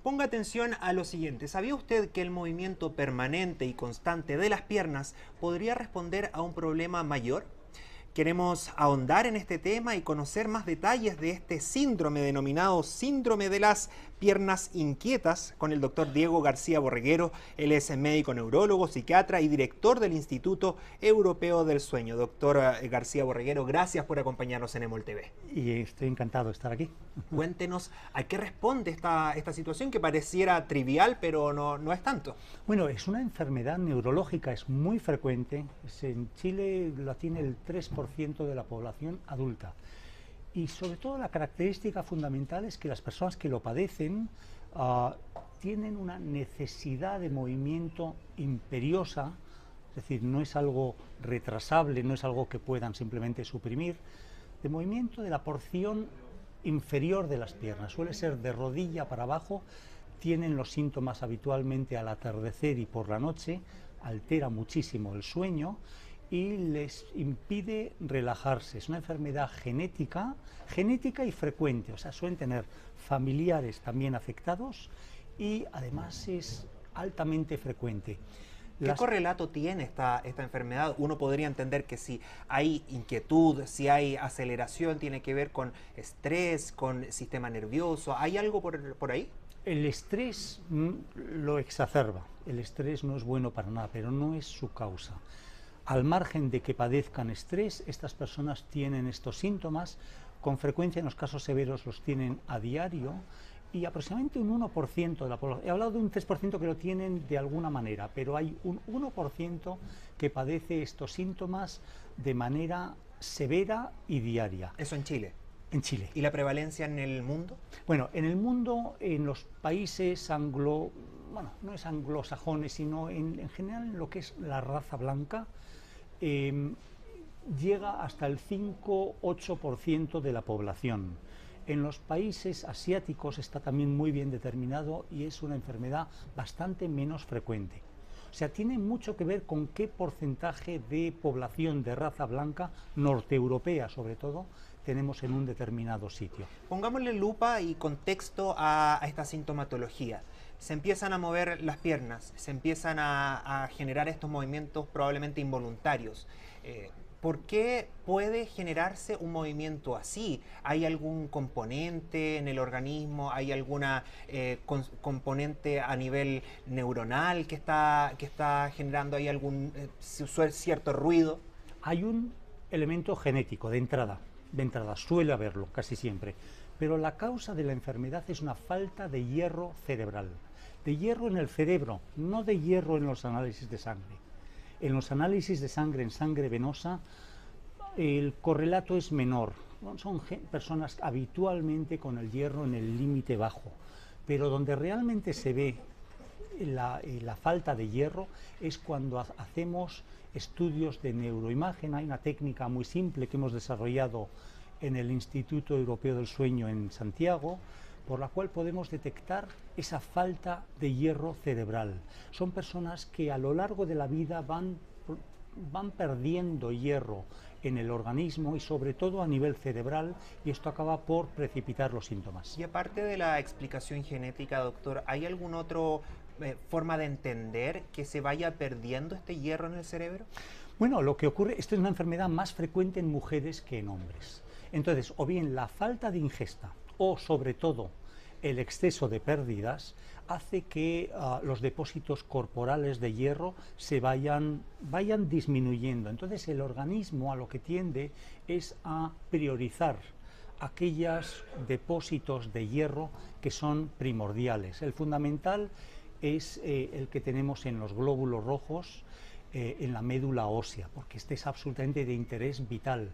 Ponga atención a lo siguiente. ¿Sabía usted que el movimiento permanente y constante de las piernas podría responder a un problema mayor? Queremos ahondar en este tema y conocer más detalles de este síndrome denominado síndrome de las piernas inquietas con el doctor Diego García Borreguero. Él es médico neurólogo, psiquiatra y director del Instituto Europeo del Sueño. Doctor García Borreguero, gracias por acompañarnos en EMOL TV. Y estoy encantado de estar aquí. Cuéntenos a qué responde esta situación que pareciera trivial, pero no es tanto. Bueno, es una enfermedad neurológica, es muy frecuente. En Chile la tiene el 3% de la población adulta. Y sobre todo la característica fundamental es que las personas que lo padecen tienen una necesidad de movimiento imperiosa, es decir, no es algo retrasable, no es algo que puedan simplemente suprimir, de movimiento de la porción inferior de las piernas, suele ser de rodilla para abajo, tienen los síntomas habitualmente al atardecer y por la noche, altera muchísimo el sueño y les impide relajarse. Es una enfermedad genética y frecuente, o sea, suelen tener familiares también afectados y además es altamente frecuente. ¿Qué correlato tiene esta enfermedad? Uno podría entender que si hay inquietud, si hay aceleración, tiene que ver con estrés, con sistema nervioso. ¿Hay algo por ahí? El estrés lo exacerba. El estrés no es bueno para nada, pero no es su causa. Al margen de que padezcan estrés, estas personas tienen estos síntomas. Con frecuencia, en los casos severos, los tienen a diario. Y aproximadamente un 1% de la población, he hablado de un 3% que lo tienen de alguna manera, pero hay un 1% que padece estos síntomas de manera severa y diaria. ¿Eso en Chile? En Chile. ¿Y la prevalencia en el mundo? Bueno, en el mundo, en los países no es anglosajones, sino en general en lo que es la raza blanca, llega hasta el 5-8% de la población. En los países asiáticos está también muy bien determinado y es una enfermedad bastante menos frecuente. O sea, tiene mucho que ver con qué porcentaje de población de raza blanca, norteeuropea sobre todo, tenemos en un determinado sitio. Pongámosle lupa y contexto a esta sintomatología. Se empiezan a mover las piernas, se empiezan a generar estos movimientos probablemente involuntarios. ¿Por qué puede generarse un movimiento así? ¿Hay algún componente en el organismo? ¿Hay alguna componente a nivel neuronal que está generando ahí algún cierto ruido? Hay un elemento genético de entrada suele haberlo casi siempre, pero la causa de la enfermedad es una falta de hierro cerebral, de hierro en el cerebro, no de hierro en los análisis de sangre. En los análisis de sangre, en sangre venosa, el correlato es menor. Son personas habitualmente con el hierro en el límite bajo, pero donde realmente se ve la falta de hierro es cuando hacemos estudios de neuroimagen. Hay una técnica muy simple que hemos desarrollado en el Instituto Europeo del Sueño en Santiago, por la cual podemos detectar esa falta de hierro cerebral. Son personas que a lo largo de la vida van perdiendo hierro en el organismo y sobre todo a nivel cerebral, y esto acaba por precipitar los síntomas. Y aparte de la explicación genética, doctor, ¿hay alguna otra forma de entender que se vaya perdiendo este hierro en el cerebro? Bueno, lo que ocurre, esto es una enfermedad más frecuente en mujeres que en hombres. Entonces, o bien la falta de ingesta o sobre todo el exceso de pérdidas hace que los depósitos corporales de hierro se vayan disminuyendo. Entonces el organismo a lo que tiende es a priorizar aquellos depósitos de hierro que son primordiales. El fundamental es el que tenemos en los glóbulos rojos, en la médula ósea, porque este es absolutamente de interés vital.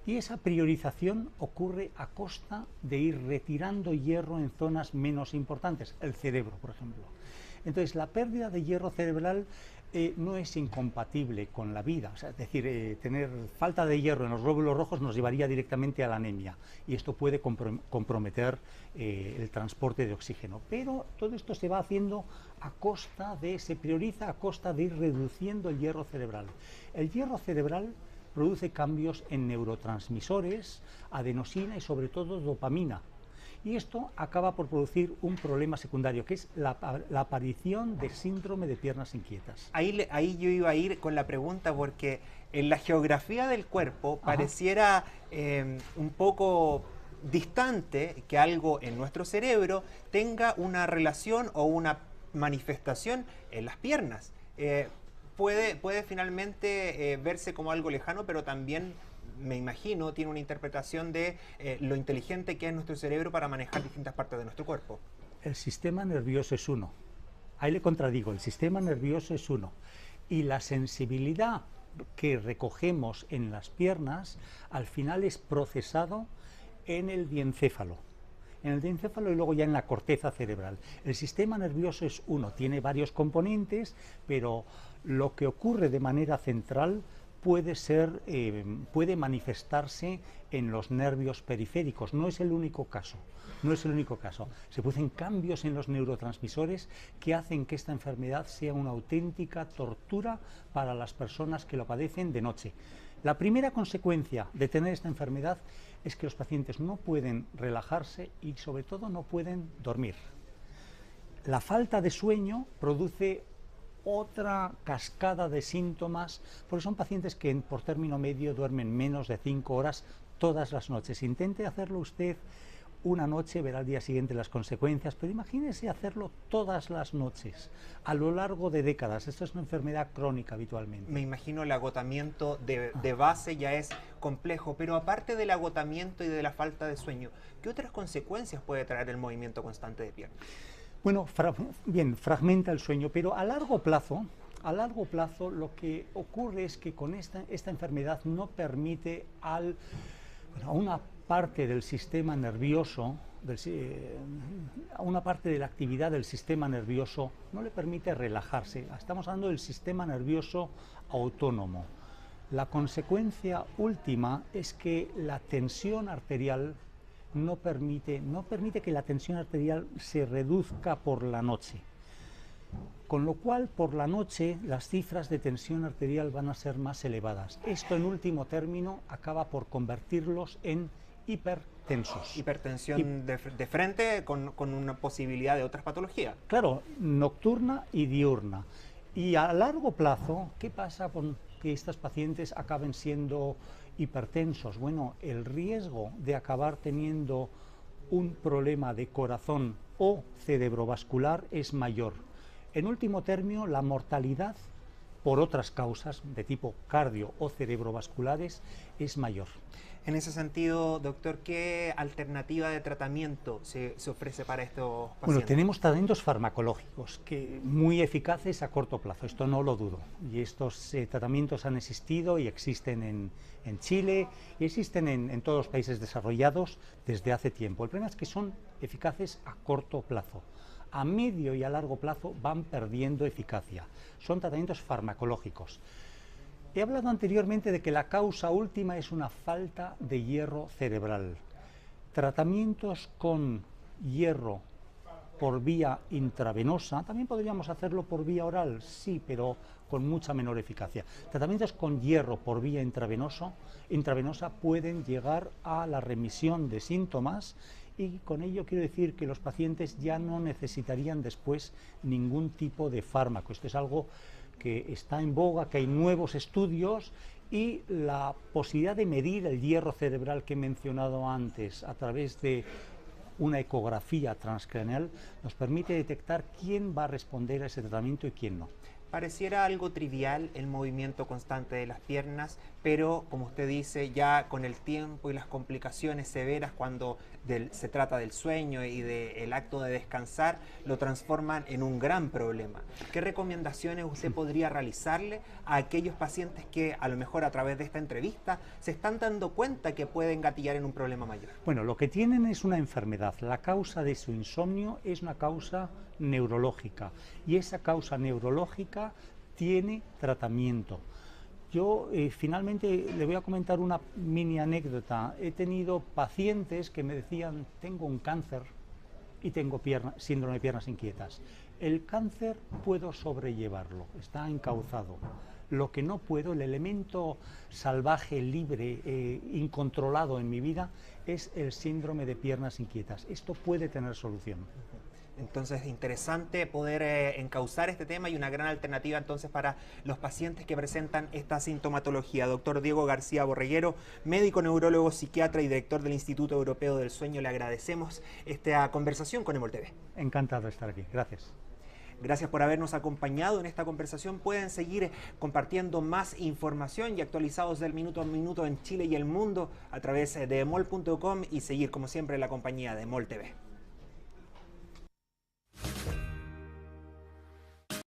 Y esa priorización ocurre a costa de ir retirando hierro en zonas menos importantes, el cerebro, por ejemplo. Entonces, la pérdida de hierro cerebral no es incompatible con la vida. O sea, es decir, tener falta de hierro en los glóbulos rojos nos llevaría directamente a la anemia y esto puede comprometer el transporte de oxígeno. Pero todo esto se va haciendo se prioriza a costa de ir reduciendo el hierro cerebral. El hierro cerebral produce cambios en neurotransmisores, adenosina y sobre todo dopamina. Y esto acaba por producir un problema secundario, que es la aparición de síndrome de piernas inquietas. Ahí yo iba a ir con la pregunta porque en la geografía del cuerpo Ajá. pareciera un poco distante que algo en nuestro cerebro tenga una relación o una manifestación en las piernas. Puede finalmente verse como algo lejano, pero también, me imagino, tiene una interpretación de lo inteligente que es nuestro cerebro para manejar distintas partes de nuestro cuerpo. El sistema nervioso es uno. Ahí le contradigo, el sistema nervioso es uno. Y la sensibilidad que recogemos en las piernas, al final es procesado en el diencéfalo. En el diencéfalo y luego ya en la corteza cerebral. El sistema nervioso es uno, tiene varios componentes, pero lo que ocurre de manera central puede manifestarse en los nervios periféricos. No es el único caso. No es el único caso. Se producen cambios en los neurotransmisores que hacen que esta enfermedad sea una auténtica tortura para las personas que lo padecen de noche. La primera consecuencia de tener esta enfermedad es que los pacientes no pueden relajarse y sobre todo no pueden dormir. La falta de sueño produce otra cascada de síntomas, porque son pacientes que por término medio duermen menos de 5 horas todas las noches. Intente hacerlo usted una noche, verá al día siguiente las consecuencias, pero imagínese hacerlo todas las noches, a lo largo de décadas. Esto es una enfermedad crónica habitualmente. Me imagino el agotamiento de base ya es complejo, pero aparte del agotamiento y de la falta de sueño, ¿qué otras consecuencias puede traer el movimiento constante de piernas? Bueno, fragmenta el sueño, pero a largo plazo lo que ocurre es que con esta enfermedad no permite a una parte del sistema nervioso, a una parte de la actividad del sistema nervioso, no le permite relajarse. Estamos hablando del sistema nervioso autónomo. La consecuencia última es que la tensión arterial no permite que la tensión arterial se reduzca por la noche. Con lo cual, por la noche, las cifras de tensión arterial van a ser más elevadas. Esto, en último término, acaba por convertirlos en hipertensos. Hipertensión de frente con una posibilidad de otras patologías. Claro, nocturna y diurna. Y a largo plazo, ¿qué pasa con que estos pacientes acaben siendo hipertensos? Bueno, el riesgo de acabar teniendo un problema de corazón o cerebrovascular es mayor. En último término, la mortalidad por otras causas de tipo cardio o cerebrovasculares es mayor. En ese sentido, doctor, ¿qué alternativa de tratamiento se ofrece para estos pacientes? Bueno, tenemos tratamientos farmacológicos muy eficaces a corto plazo, esto no lo dudo. Y estos tratamientos han existido y existen en Chile y existen en todos los países desarrollados desde hace tiempo. El problema es que son eficaces a corto plazo. A medio y a largo plazo van perdiendo eficacia. Son tratamientos farmacológicos. He hablado anteriormente de que la causa última es una falta de hierro cerebral. Tratamientos con hierro por vía intravenosa, también podríamos hacerlo por vía oral, sí, pero con mucha menor eficacia. Tratamientos con hierro por vía intravenosa pueden llegar a la remisión de síntomas y con ello quiero decir que los pacientes ya no necesitarían después ningún tipo de fármaco. Esto es algo que está en boga, que hay nuevos estudios y la posibilidad de medir el hierro cerebral que he mencionado antes a través de una ecografía transcraneal nos permite detectar quién va a responder a ese tratamiento y quién no. Pareciera algo trivial el movimiento constante de las piernas, pero como usted dice, ya con el tiempo y las complicaciones severas cuando se trata del sueño y del acto de descansar, lo transforman en un gran problema. ¿Qué recomendaciones usted podría realizarle a aquellos pacientes que a lo mejor a través de esta entrevista se están dando cuenta que pueden gatillar en un problema mayor? Bueno, lo que tienen es una enfermedad. La causa de su insomnio es una causa neurológica y esa causa neurológica tiene tratamiento. Yo finalmente le voy a comentar una mini anécdota. He tenido pacientes que me decían, tengo un cáncer y tengo síndrome de piernas inquietas. El cáncer puedo sobrellevarlo, está encauzado. Lo que no puedo, el elemento salvaje, libre, incontrolado en mi vida, es el síndrome de piernas inquietas. Esto puede tener solución. Entonces, interesante poder encauzar este tema y una gran alternativa entonces para los pacientes que presentan esta sintomatología. Doctor Diego García Borreguero, médico neurólogo, psiquiatra y director del Instituto Europeo del Sueño, le agradecemos esta conversación con EMOL TV. Encantado de estar aquí. Gracias. Gracias por habernos acompañado en esta conversación. Pueden seguir compartiendo más información y actualizados del minuto a minuto en Chile y el mundo a través de emol.com y seguir como siempre la compañía de EMOL TV.